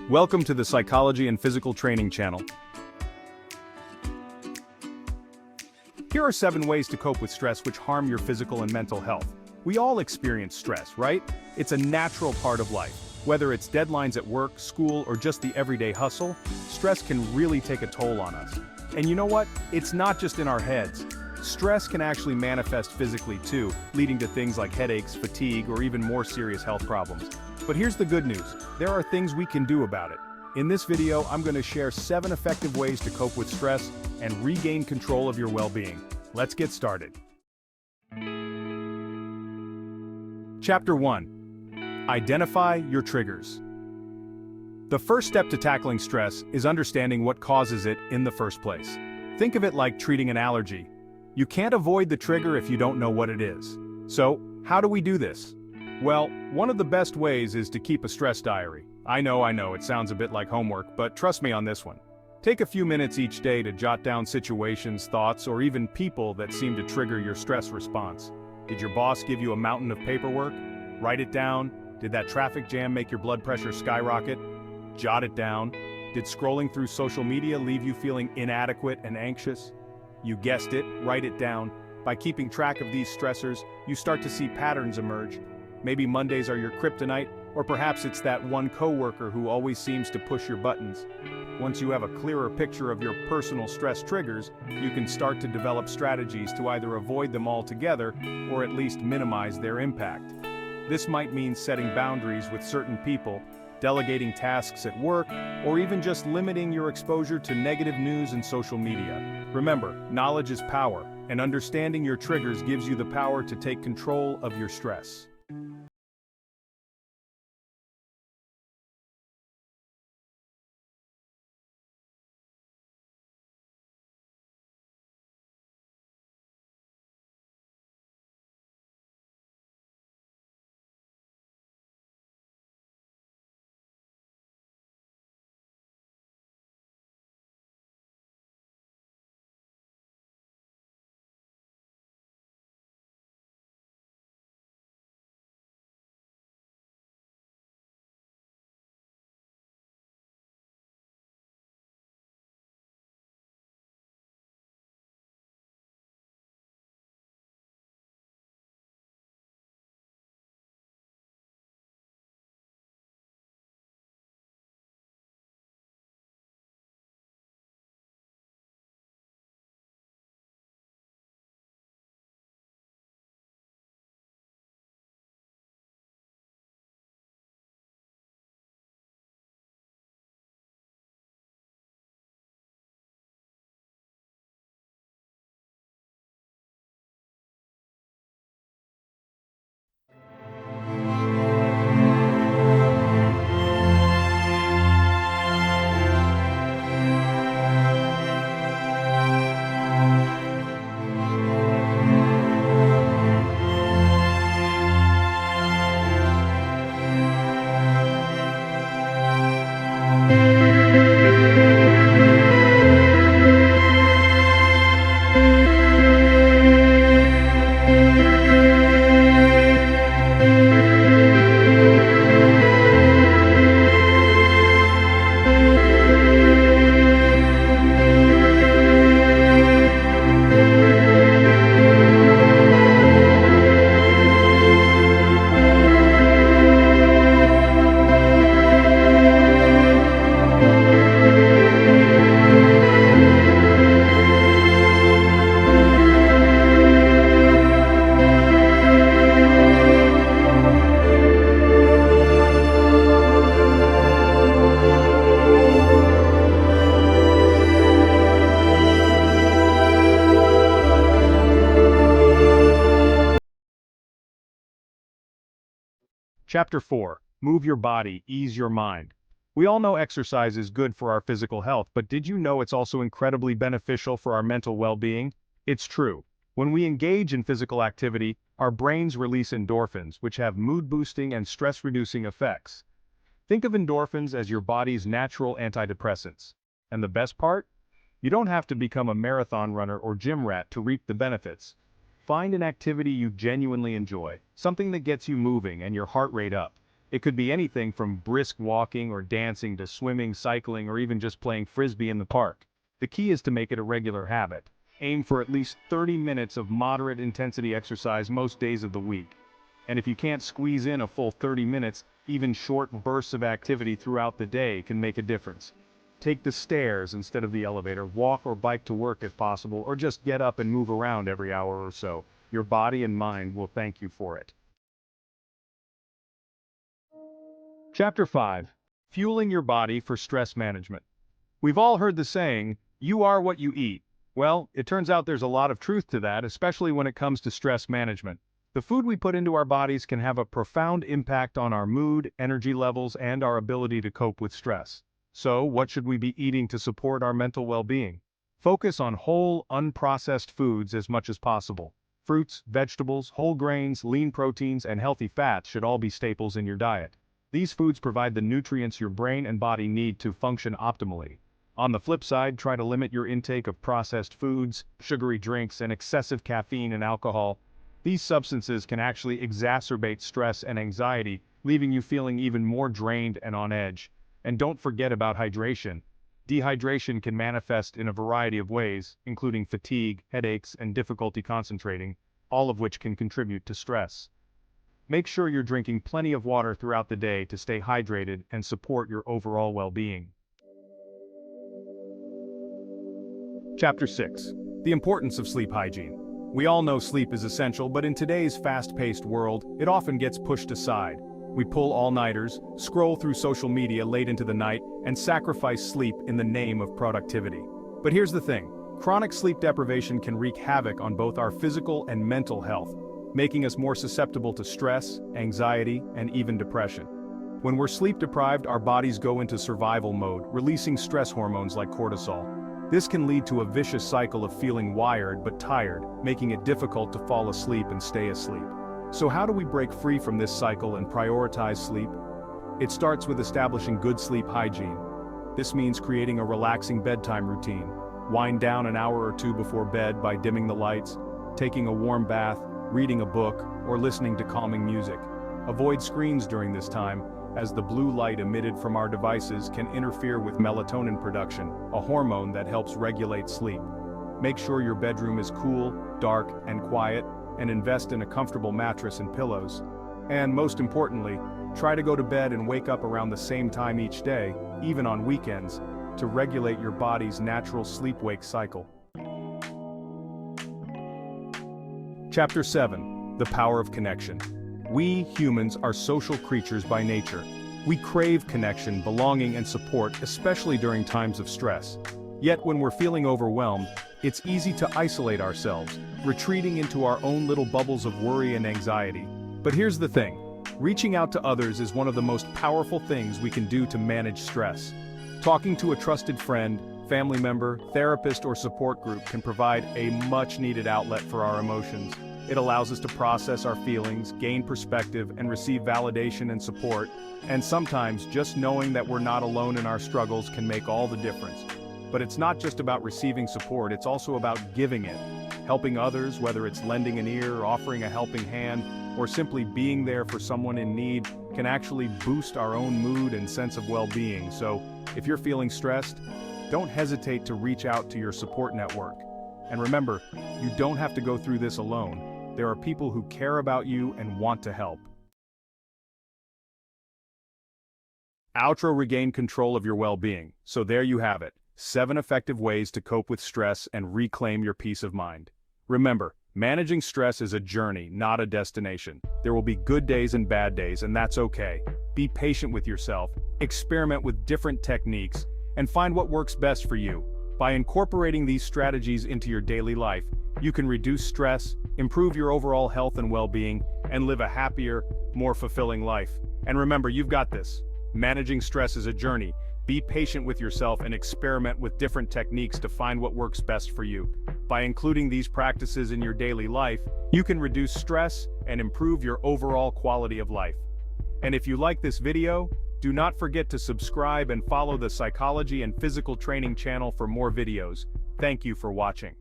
Welcome to the Psychology and Physical Training channel. Here are 7 ways to cope with stress which harm your physical and mental health. We all experience stress, right? It's a natural part of life. Whether it's deadlines at work, school, or just the everyday hustle, stress can really take a toll on us. And you know what? It's not just in our heads. Stress can actually manifest physically too, leading to things like headaches, fatigue, or even more serious health problems. But here's the good news. There are things we can do about it. In this video, I'm going to share 7 effective ways to cope with stress and regain control of your well-being. Let's get started. Chapter 1. Identify your triggers. The first step to tackling stress is understanding what causes it in the first place. Think of it like treating an allergy. You can't avoid the trigger if you don't know what it is. So, how do we do this? Well, one of the best ways is to keep a stress diary. I know, it sounds a bit like homework, but trust me on this one. Take a few minutes each day to jot down situations, thoughts, or even people that seem to trigger your stress response. Did your boss give you a mountain of paperwork? Write it down. Did that traffic jam make your blood pressure skyrocket? Jot it down. Did scrolling through social media leave you feeling inadequate and anxious? You guessed it, write it down. By keeping track of these stressors, you start to see patterns emerge. Maybe Mondays are your kryptonite, or perhaps it's that one coworker who always seems to push your buttons. Once you have a clearer picture of your personal stress triggers, you can start to develop strategies to either avoid them altogether or at least minimize their impact. This might mean setting boundaries with certain people, delegating tasks at work, or even just limiting your exposure to negative news and social media. Remember, knowledge is power, and understanding your triggers gives you the power to take control of your stress. Chapter 4. Move your body, ease your mind. We all know exercise is good for our physical health, but did you know it's also incredibly beneficial for our mental well-being? It's true. When we engage in physical activity, our brains release endorphins, which have mood-boosting and stress-reducing effects. Think of endorphins as your body's natural antidepressants. And the best part? You don't have to become a marathon runner or gym rat to reap the benefits. Find an activity you genuinely enjoy, something that gets you moving and your heart rate up. It could be anything from brisk walking or dancing to swimming, cycling, or even just playing frisbee in the park. The key is to make it a regular habit. Aim for at least 30 minutes of moderate intensity exercise most days of the week. And if you can't squeeze in a full 30 minutes, even short bursts of activity throughout the day can make a difference. Take the stairs instead of the elevator, walk or bike to work if possible, or just get up and move around every hour or so. Your body and mind will thank you for it. Chapter 5. Fueling your body for stress management. We've all heard the saying, "You are what you eat." Well, it turns out there's a lot of truth to that, especially when it comes to stress management. The food we put into our bodies can have a profound impact on our mood, energy levels, and our ability to cope with stress. So, what should we be eating to support our mental well-being? Focus on whole, unprocessed foods as much as possible. Fruits, vegetables, whole grains, lean proteins, and healthy fats should all be staples in your diet. These foods provide the nutrients your brain and body need to function optimally. On the flip side, try to limit your intake of processed foods, sugary drinks, and excessive caffeine and alcohol. These substances can actually exacerbate stress and anxiety, leaving you feeling even more drained and on edge. And don't forget about hydration. Dehydration can manifest in a variety of ways, including fatigue, headaches, and difficulty concentrating, all of which can contribute to stress. Make sure you're drinking plenty of water throughout the day to stay hydrated and support your overall well-being. Chapter 6. The importance of sleep hygiene. We all know sleep is essential, but in today's fast-paced world, it often gets pushed aside. We pull all-nighters, scroll through social media late into the night, and sacrifice sleep in the name of productivity. But here's the thing, chronic sleep deprivation can wreak havoc on both our physical and mental health, making us more susceptible to stress, anxiety, and even depression. When we're sleep deprived, our bodies go into survival mode, releasing stress hormones like cortisol. This can lead to a vicious cycle of feeling wired but tired, making it difficult to fall asleep and stay asleep. So how do we break free from this cycle and prioritize sleep? It starts with establishing good sleep hygiene. This means creating a relaxing bedtime routine. Wind down an hour or two before bed by dimming the lights, taking a warm bath, reading a book, or listening to calming music. Avoid screens during this time, as the blue light emitted from our devices can interfere with melatonin production, a hormone that helps regulate sleep. Make sure your bedroom is cool, dark, and quiet, and invest in a comfortable mattress and pillows. And most importantly, try to go to bed and wake up around the same time each day, even on weekends, to regulate your body's natural sleep-wake cycle. Chapter 7. The Power of Connection. We humans are social creatures by nature. We crave connection, belonging, and support, especially during times of stress. Yet when we're feeling overwhelmed, it's easy to isolate ourselves, retreating into our own little bubbles of worry and anxiety. But here's the thing, reaching out to others is one of the most powerful things we can do to manage stress. Talking to a trusted friend, family member, therapist, or support group can provide a much-needed outlet for our emotions. It allows us to process our feelings, gain perspective, and receive validation and support. And sometimes, just knowing that we're not alone in our struggles can make all the difference. But it's not just about receiving support, it's also about giving it. Helping others, whether it's lending an ear, offering a helping hand, or simply being there for someone in need, can actually boost our own mood and sense of well-being. So, if you're feeling stressed, don't hesitate to reach out to your support network. And remember, you don't have to go through this alone. There are people who care about you and want to help. Outro. Regain control of your well-being. So there you have it, 7 effective ways to cope with stress and reclaim your peace of mind. Remember, managing stress is a journey, not a destination. There will be good days and bad days, and that's okay. Be patient with yourself, experiment with different techniques, and find what works best for you. By incorporating these strategies into your daily life, you can reduce stress, improve your overall health and well-being, and live a happier, more fulfilling life. And remember, you've got this. Managing stress is a journey. Be patient with yourself and experiment with different techniques to find what works best for you. By including these practices in your daily life, you can reduce stress and improve your overall quality of life. And if you like this video, do not forget to subscribe and follow the Psychology and Physical Training channel for more videos. Thank you for watching.